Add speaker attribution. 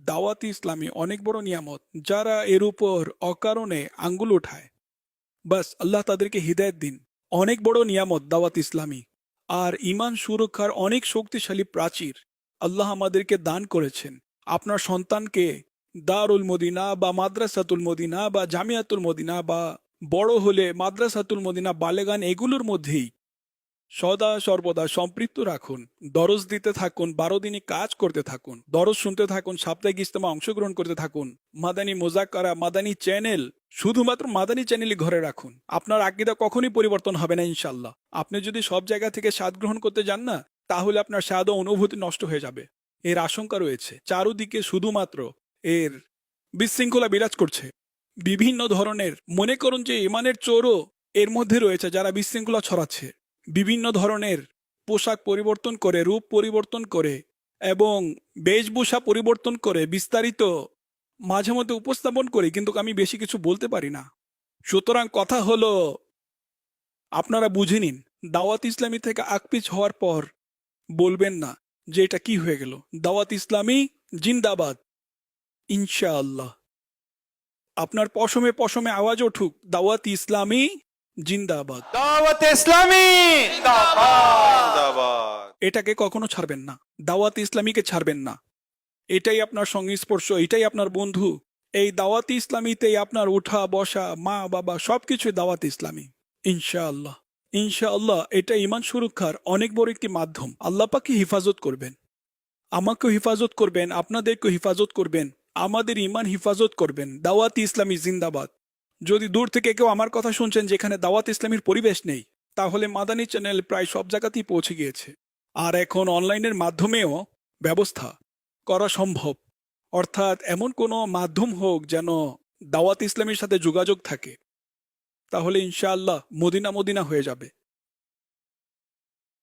Speaker 1: দাওয়াতি ইসলামী অনেক বড় নিয়ামত। যারা এর উপর অকারণে আঙ্গুল ওঠায়, বাস আল্লাহ তাদেরকে হিদায়ত দিন। অনেক বড় নিয়ামত দাওয়াত ইসলামী, আর ইমান সুরক্ষার অনেক শক্তিশালী প্রাচীর আল্লাহ আমাদেরকে দান করেছেন। আপনার সন্তানকে দারুল মদিনা বা মাদ্রাসাতুল মদিনা বা জামিয়াতুল মদিনা বা বড় হলে মাদ্রাসাতুল মদিনা বালেগান এগুলোর মধ্যেই সদা সর্বদা সম্পৃক্ত রাখুন। দরজ দিতে থাকুন, 12 দিনই কাজ করতে থাকুন, দরজ শুনতে থাকুন, সাপ্তাহিক ইজতেমা অংশগ্রহণ করতে থাকুন। মাদানী মোজাক্কারা, মাদানী চ্যানেল, শুধুমাত্র মাদানী চ্যানেলই ঘরে রাখুন। আপনার আকীদা কখনই পরিবর্তন হবে না ইনশাল্লাহ। আপনি যদি সব জায়গা থেকে স্বাদ গ্রহণ করতে যান না, তাহলে আপনার স্বাদ ও অনুভূতি নষ্ট হয়ে যাবে। এর আশঙ্কা রয়েছে। চারুদিকে শুধুমাত্র এর বিশৃঙ্খলা বিরাজ করছে। বিভিন্ন ধরনের, মনে করুন যে ইমানের চোরও এর মধ্যে রয়েছে যারা বিশৃঙ্খলা ছড়াচ্ছে। বিভিন্ন ধরনের পোশাক পরিবর্তন করে, রূপ পরিবর্তন করে এবং বেশভূষা পরিবর্তন করে বিস্তারিত মাঝে মধ্যে উপস্থাপন করি, কিন্তু আমি বেশি কিছু বলতে পারি না। সুতরাং কথা হলো, আপনারা বুঝে নিন, দাওয়াত ইসলামী থেকে আকপিছ হওয়ার পর বলবেন না যে এটা কি হয়ে গেল। দাওয়াত ইসলামী জিন্দাবাদ ইনশাআল্লাহ। আপনার পশমে পশমে আওয়াজ উঠুক, দাওয়াত ইসলামী জিন্দাবাদ।
Speaker 2: দাওয়াত ইসলামী জিন্দাবাদ।
Speaker 1: এটাকে কখনো ছাড়বেন না, দাওয়াত ইসলামীকে ছাড়বেন না। এটাই আপনার সংস্পর্শ, এটাই আপনার বন্ধু। এই দাওয়াত ইসলামীতেই আপনার উঠা বসা, মা বাবা সবকিছুই দাওয়াত ইসলামী ইনশাআল্লাহ। ইনশাআল্লাহ এটা ঈমান সুরক্ষার অনেক বড় একটি মাধ্যম। আল্লাহ পাককে হিফাজত করবেন, আমাকেও হিফাজত করবেন, আপনাদেরকেও হিফাজত করবেন, আমাদের ঈমান হিফাজত করবেন। দাওয়াত ইসলামী জিন্দাবাদ। যদি দূর থেকে কেউ আমার কথা শুনছেন যেখানে দাওয়াত ইসলামীর পরিবেশ নেই, তাহলে মাদানী চ্যানেল প্রায় সব জায়গাতেই পৌঁছে গিয়েছে। আর এখন অনলাইনের মাধ্যমেও ব্যবস্থা করা সম্ভব। অর্থাৎ এমন কোনো মাধ্যম হোক যেন দাওয়াত ইসলামীর সাথে যোগাযোগ থাকে, তাহলে ইনশাআল্লাহ মদিনা মদিনা হয়ে যাবে।